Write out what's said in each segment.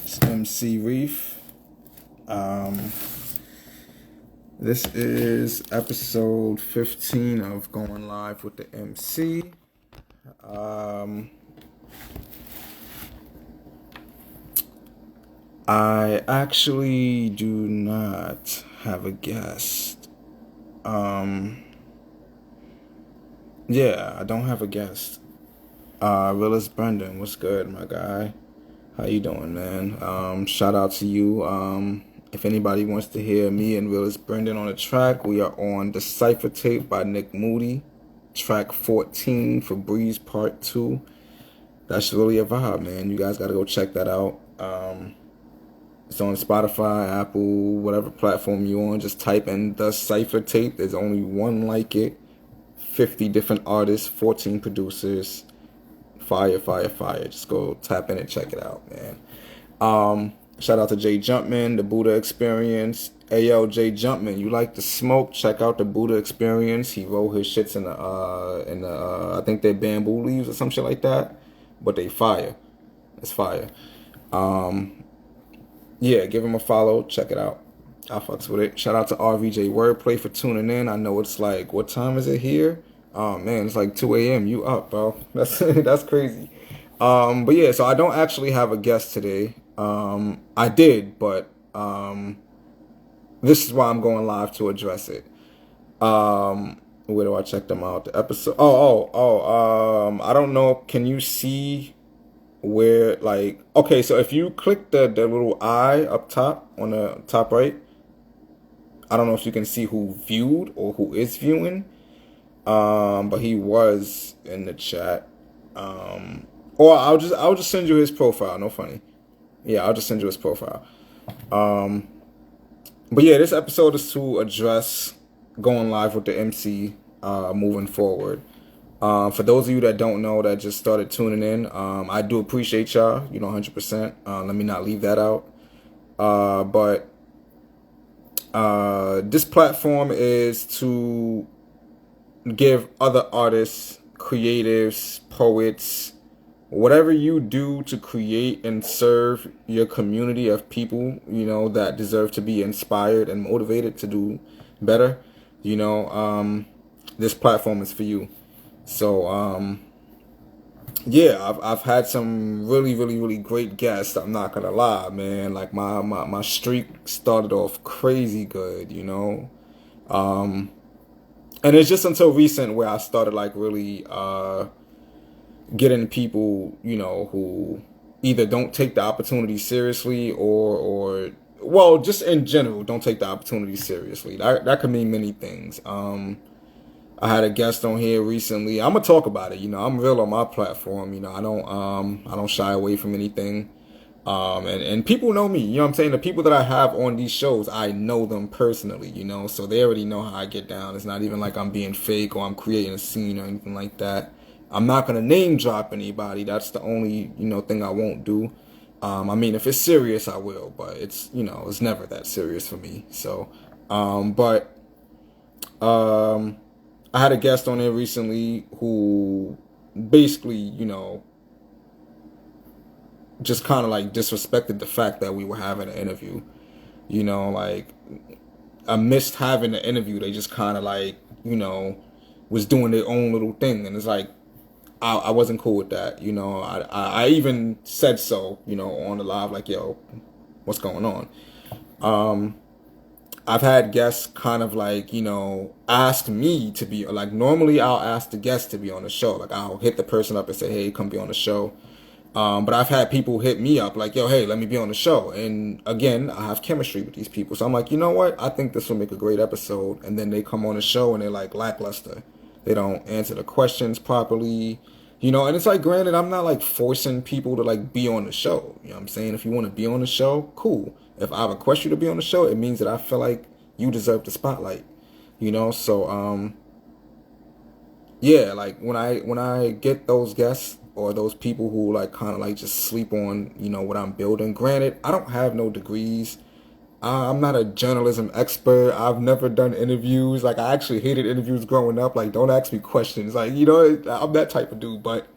It's MC Reef. This is episode 15 of Going Live with the MC. I actually do not have a guest. I don't have a guest. Willis Brendan, what's good, my guy? How you doing, man? Shout out to you. If anybody wants to hear me and Willis Brendan on the track, we are on the Cypher Tape by Nick Moody, track 14 for Breeze Part 2. That's really a vibe, man. You guys got to go check that out. It's on Spotify, Apple, whatever platform you're on. Just type in the Cypher Tape. There's only one like it. 50 different artists, 14 producers. Fire. Just go tap in and check it out, man. Shout out to Jay Jumpman, the Buddha Experience. Hey, yo, Jay Jumpman, you like to smoke? Check out the Buddha Experience. He rolled his shits in the I think they're bamboo leaves or some shit like that. But they fire. It's fire. Give him a follow. Check it out. I fucks with it. Shout out to RVJ Wordplay for tuning in. I know it's like, what time is it here? Oh man, it's like 2 a.m. You up, bro? That's crazy. But yeah, so I don't actually have a guest today. I did, but this is why I'm going live to address it. Where do I check them out? The episode. I don't know. Can you see where, like, okay, so if you click the little eye up top on the top right, I don't know if you can see who viewed or who is viewing. But he was in the chat. Or I'll just send you his profile. No funny. Yeah, I'll just send you his profile. But yeah, this episode is to address going live with the MC, moving forward. For those of you that don't know, that just started tuning in, I do appreciate y'all, 100%. Let me not leave that out. But this platform is to give other artists, creatives, poets, whatever you do to create and serve your community of people, that deserve to be inspired and motivated to do better. This platform is for you. So, I've had some really great guests. I'm not gonna lie, man. Like my streak started off crazy good, and it's just until recent where I started like really getting people, who either don't take the opportunity seriously or just in general don't take the opportunity seriously. That could mean many things. I had a guest on here recently. I'm gonna talk about it. I'm real on my platform. I don't shy away from anything. And people know me, what I'm saying? The people that I have on these shows, I know them personally, so they already know how I get down. It's not even like I'm being fake or I'm creating a scene or anything like that. I'm not going to name drop anybody. That's the only, thing I won't do. If it's serious, I will, but it's, it's never that serious for me. So, I had a guest on there recently who basically, just kind of like disrespected the fact that we were having an interview. Amidst having the interview, they just kind of like, was doing their own little thing. And it's like, I wasn't cool with that. I even said so, on the live, like, yo, what's going on? I've had guests kind of like, ask me to be, like, normally I'll ask the guest to be on the show. Like, I'll hit the person up and say, hey, come be on the show. But I've had people hit me up like, yo, hey, let me be on the show. And again, I have chemistry with these people. So I'm like, you know what? I think this will make a great episode. And then they come on the show and they're like lackluster. They don't answer the questions properly. And it's like, granted, I'm not like forcing people to like be on the show. You know what I'm saying? If you want to be on the show, cool. If I request you to be on the show, it means that I feel like you deserve the spotlight. So like when I get those guests or those people who like kind of like just sleep on, what I'm building. Granted, I don't have no degrees. I'm not a journalism expert. I've never done interviews. Like, I actually hated interviews growing up. Like, don't ask me questions. Like, I'm that type of dude. But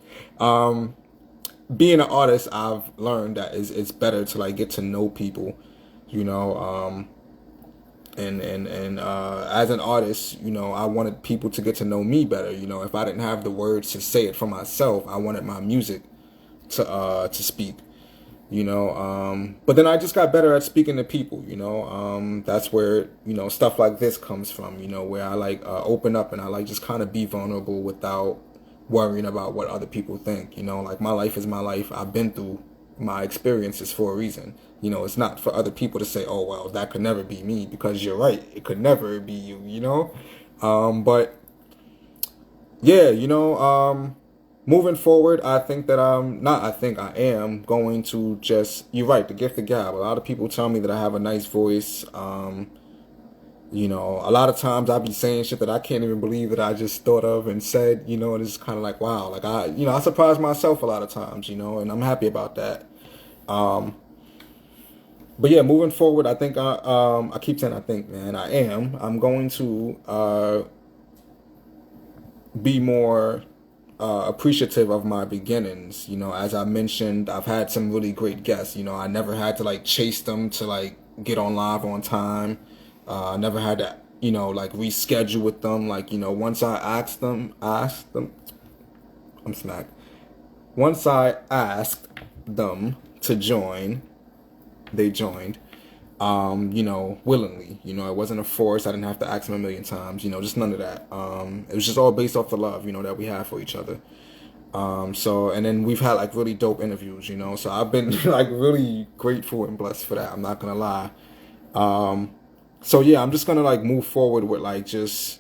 being an artist, I've learned that it's better to like get to know people, you know. And as an artist, you know, I wanted people to get to know me better. You know, if I didn't have the words to say it for myself, I wanted my music to speak. You know, but then I just got better at speaking to people. You know, that's where you know stuff like this comes from. You know, where I like open up and I like just kind of be vulnerable without worrying about what other people think. You know, like my life is my life. I've been through my experiences for a reason. You know, it's not for other people to say, "Oh, well, that could never be me," because you're right, it could never be you. You know, but yeah, you know, moving forward, I think that not. I think I am going to just. You're right, the gift of gab. A lot of people tell me that I have a nice voice. You know, a lot of times I be saying shit that I can't even believe that I just thought of and said, you know, and it's kind of like, wow, like I surprise myself a lot of times, you know, and I'm happy about that. But yeah, moving forward, I think I keep saying I think, man, I'm going to be more appreciative of my beginnings. You know, as I mentioned, I've had some really great guests. You know, I never had to like chase them to like get on live on time. I never had to, you know, like reschedule with them. Like, you know, once I asked them, I'm smacked. Once I asked them to join, they joined. You know, willingly. You know, it wasn't a force. I didn't have to ask them a million times. You know, just none of that. It was just all based off the love, you know, that we have for each other. So, and then we've had like really dope interviews, you know. So I've been like really grateful and blessed for that. I'm not gonna lie. So yeah, I'm just gonna like move forward with like just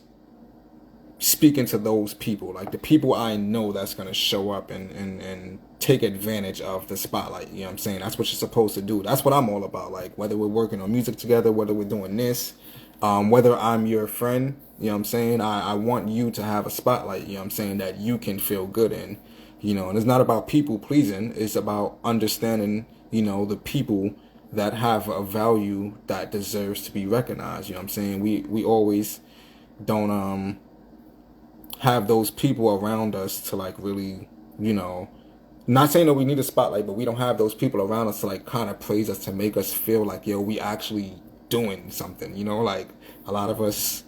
speaking to those people, like the people I know that's gonna show up and take advantage of the spotlight. You know what I'm saying? That's what you're supposed to do. That's what I'm all about. Like whether we're working on music together, whether we're doing this, whether I'm your friend, you know what I'm saying? I want you to have a spotlight, you know what I'm saying, that you can feel good in. You know, and it's not about people pleasing, it's about understanding, you know, the people that have a value that deserves to be recognized. You know what I'm saying? We always don't have those people around us to like really, you know, not saying that we need a spotlight, but we don't have those people around us to like kind of praise us to make us feel like, yo, we actually doing something, you know, like a lot of us,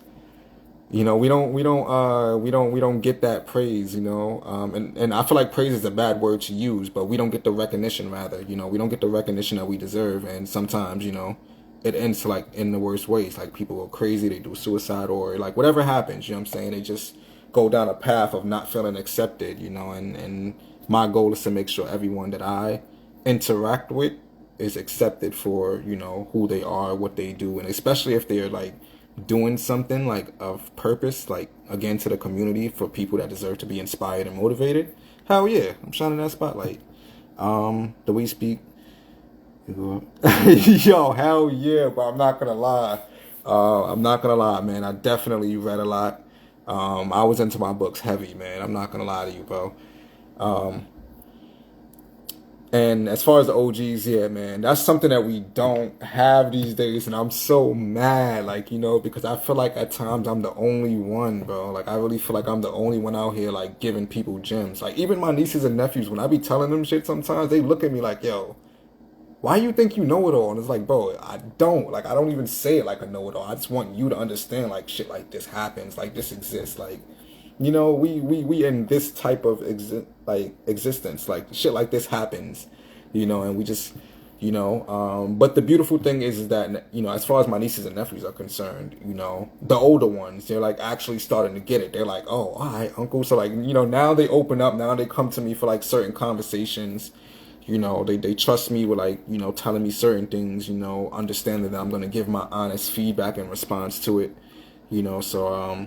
you know, we don't get that praise, you know, and I feel like praise is a bad word to use, but we don't get the recognition, rather, you know, we don't get the recognition that we deserve, and sometimes, you know, it ends like in the worst ways, like people go crazy, they do suicide, or like whatever happens, you know what I'm saying, they just go down a path of not feeling accepted, you know, and my goal is to make sure everyone that I interact with is accepted for, you know, who they are, what they do, and especially if they're like doing something like of purpose, like again to the community for people that deserve to be inspired and motivated. Hell yeah, I'm shining that spotlight. The way you speak, yo, hell yeah, but I'm not gonna lie. I'm not gonna lie, man. I definitely read a lot. I was into my books heavy, man. I'm not gonna lie to you, bro. And as far as the OGs, yeah, man, that's something that we don't have these days, and I'm so mad, like, you know, because I feel like at times I'm the only one, bro. Like, I really feel like I'm the only one out here, like, giving people gems. Like, even my nieces and nephews, when I be telling them shit sometimes, they look at me like, yo, why you think you know it all? And it's like, bro, I don't. Like, I don't even say it like I know it all. I just want you to understand, like, shit like this happens, like, this exists, like, you know, we in this type of existence, like shit like this happens, you know, and we just, you know, but the beautiful thing is that, you know, as far as my nieces and nephews are concerned, you know, the older ones, they're like actually starting to get it. They're like, oh, all right, uncle. So like, you know, now they open up, now they come to me for like certain conversations, you know, they trust me with like, you know, telling me certain things, you know, understanding that I'm going to give my honest feedback in response to it, you know, so,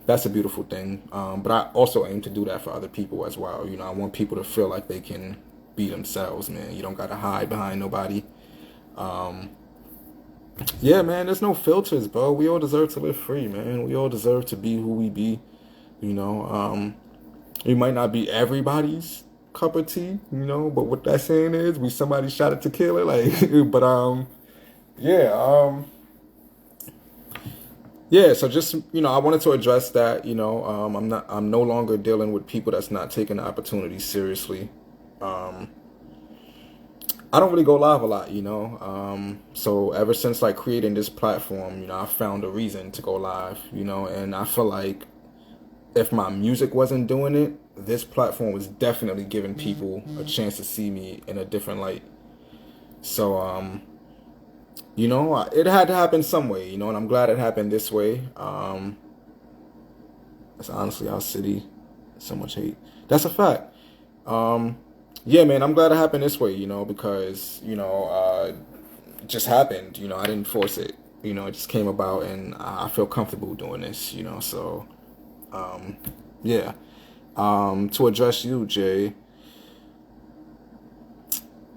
that's a beautiful thing. But I also aim to do that for other people as well. You know, I want people to feel like they can be themselves, man. You don't got to hide behind nobody. Yeah, man, there's no filters, bro. We all deserve to live free, man. We all deserve to be who we be. You know, we might not be everybody's cup of tea, you know, but what that saying is, we somebody shot at tequila, like, but, yeah, yeah, so just, you know, I wanted to address that, you know, I'm no longer dealing with people that's not taking the opportunity seriously. I don't really go live a lot, so ever since like creating this platform, I found a reason to go live, and I feel like if my music wasn't doing it, this platform was definitely giving people a chance to see me in a different light. So, it had to happen some way, and I'm glad it happened this way. It's honestly our city, so much hate. That's a fact. Yeah, man, I'm glad it happened this way, because, it just happened, I didn't force it, it just came about and I feel comfortable doing this, so, yeah. To address you, Jay,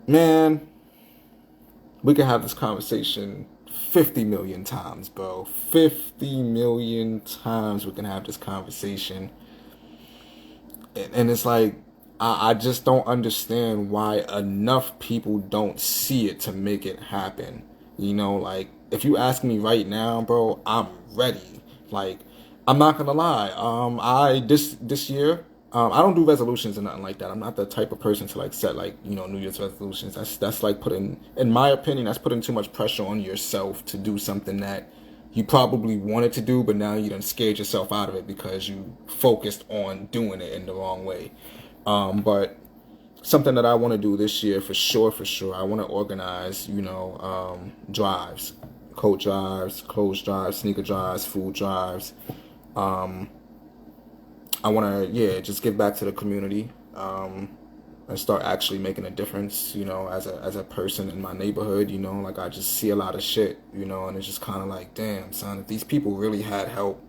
man, we can have this conversation 50 million times, bro. 50 million times we can have this conversation. And it's like, I just don't understand why enough people don't see it to make it happen. Like, if you ask me right now, bro, I'm ready. Like, I'm not gonna lie. This year, I don't do resolutions or nothing like that. I'm not the type of person to like set like New Year's resolutions. That's like putting, in my opinion, that's putting too much pressure on yourself to do something that you probably wanted to do, but now you done scared yourself out of it because you focused on doing it in the wrong way. But something that I want to do this year for sure, I want to organize, drives, coat drives, clothes drives, sneaker drives, food drives. I want to, just give back to the community, and start actually making a difference, as a person in my neighborhood, like I just see a lot of shit, and it's just kind of like, damn, son, if these people really had help,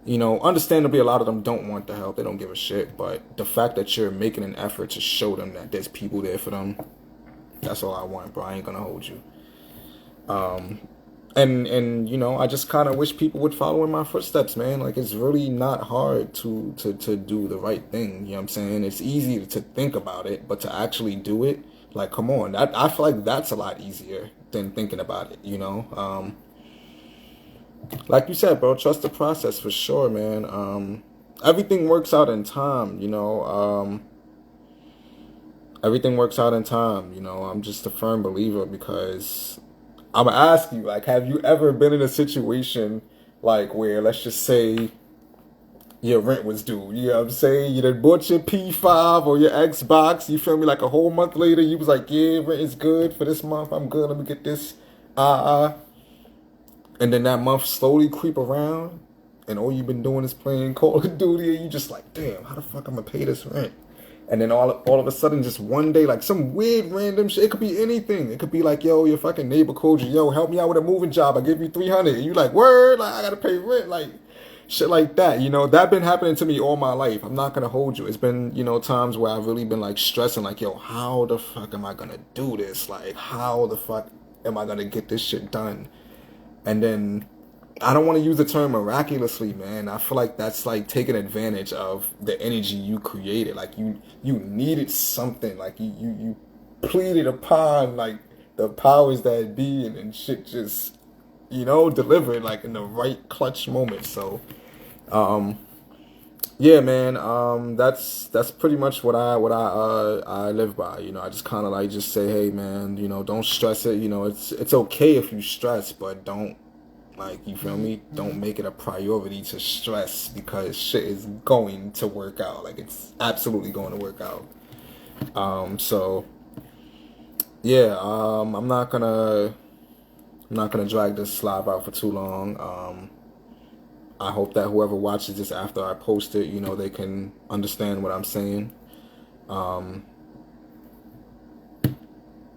understandably, a lot of them don't want the help. They don't give a shit. But the fact that you're making an effort to show them that there's people there for them, that's all I want, bro. I ain't gonna hold you. And I just kind of wish people would follow in my footsteps, man. Like, it's really not hard to do the right thing. You know what I'm saying? It's easy to think about it, but to actually do it, like, come on. I feel like that's a lot easier than thinking about it, Like you said, bro, trust the process for sure, man. Everything works out in time, everything works out in time, I'm just a firm believer because I'm gonna ask you, like, have you ever been in a situation like where, let's just say, your rent was due? You know what I'm saying? You done bought your P5 or your Xbox, you feel me? Like a whole month later, you was like, yeah, rent is good for this month. I'm good. Let me get this. And then that month slowly creep around, and all you've been doing is playing Call of Duty, and you just like, damn, how the fuck I'm gonna pay this rent? And then all of a sudden, just one day, like some weird random shit. It could be anything. It could be like, yo, your fucking neighbor called you, yo, help me out with a moving job. I give you 300. And you like, word, like I gotta pay rent, like shit like that. That been happening to me all my life. I'm not gonna hold you. It's been, times where I've really been like stressing, like, yo, how the fuck am I gonna do this? Like, how the fuck am I gonna get this shit done? And then I don't want to use the term miraculously, man. I feel like that's like taking advantage of the energy you created. Like you needed something. Like you pleaded upon like the powers that be, and shit just delivered like in the right clutch moment. So yeah, man. That's pretty much what I live by. I just kind of like just say, hey, man. Don't stress it. It's okay if you stress, but don't, like, you feel me? Don't make it a priority to stress because shit is going to work out. Like, it's absolutely going to work out. So yeah. I'm not gonna drag this live out for too long. I hope that whoever watches this after I post it, they can understand what I'm saying.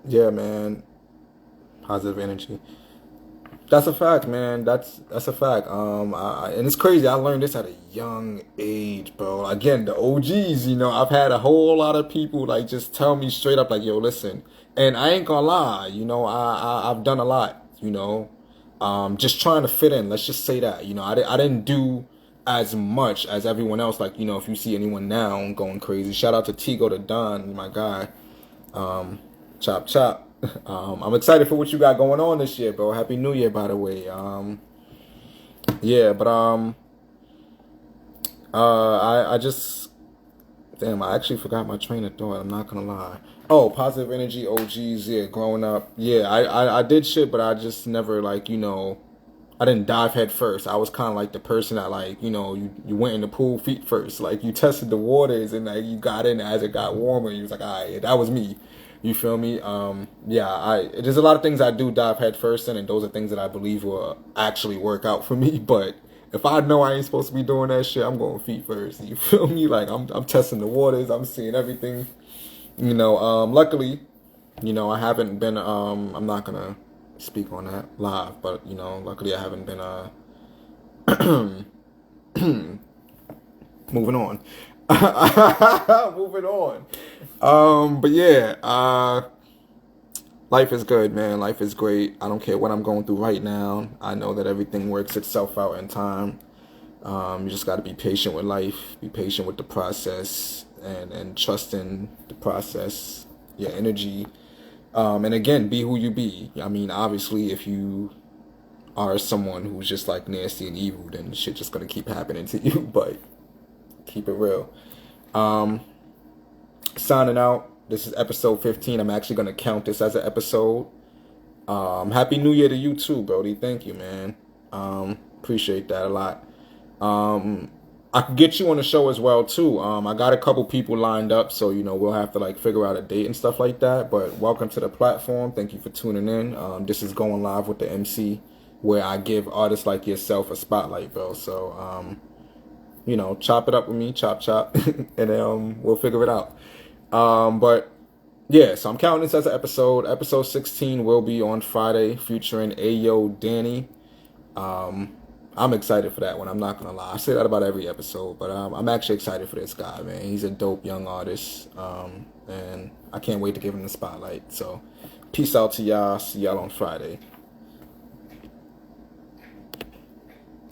Yeah, man. Positive energy. That's a fact, man. That's a fact. And it's crazy. I learned this at a young age, bro. Again, the OGs. I've had a whole lot of people like just tell me straight up, like, yo, listen. And I ain't gonna lie. I've done a lot. Just trying to fit in. Let's just say that. I didn't do as much as everyone else. Like, if you see anyone now going crazy, shout out to Tigo the Don, my guy. Chop chop. I'm excited for what you got going on this year, bro. Happy New Year, by the way. Yeah, but I just, damn, I actually forgot my train of thought. I'm not gonna lie. Oh, positive energy OGs, yeah, growing up. Yeah, I did shit, but I just never, like, I didn't dive head first. I was kind of like the person that, like, you went in the pool feet first. Like, you tested the waters and, like, you got in as it got warmer. You was like, all right, that was me. You feel me? Yeah, there's a lot of things I do dive head first in, and those are things that I believe will actually work out for me. But if I know I ain't supposed to be doing that shit, I'm going feet first. You feel me? Like, I'm testing the waters. I'm seeing everything. Luckily, I haven't been, I'm not gonna speak on that live, but, luckily I haven't been, moving on. Moving on. But yeah, life is good, man. Life is great. I don't care what I'm going through right now. I know that everything works itself out in time. You just got to be patient with life, be patient with the process, and trust in the process, your energy. And again, be who you be. I mean, obviously, if you are someone who's just like nasty and evil, then shit just gonna keep happening to you. But keep it real. Signing out. This is episode 15. I'm actually gonna count this as an episode. Happy New Year to you too, Brody. Thank you, man. Appreciate that a lot. I could get you on the show as well too. I got a couple people lined up, so we'll have to like figure out a date and stuff like that. But welcome to the platform. Thank you for tuning in. This is Going Live with the MC, where I give artists like yourself a spotlight, bro. So chop it up with me, chop, and we'll figure it out. But yeah, so I'm counting this as an episode. Episode 16 will be on Friday, featuring Ayo Danny. I'm excited for that one. I'm not gonna lie. I say that about every episode, but I'm actually excited for this guy, man. He's a dope young artist, and I can't wait to give him the spotlight. So, peace out to y'all. See y'all on Friday.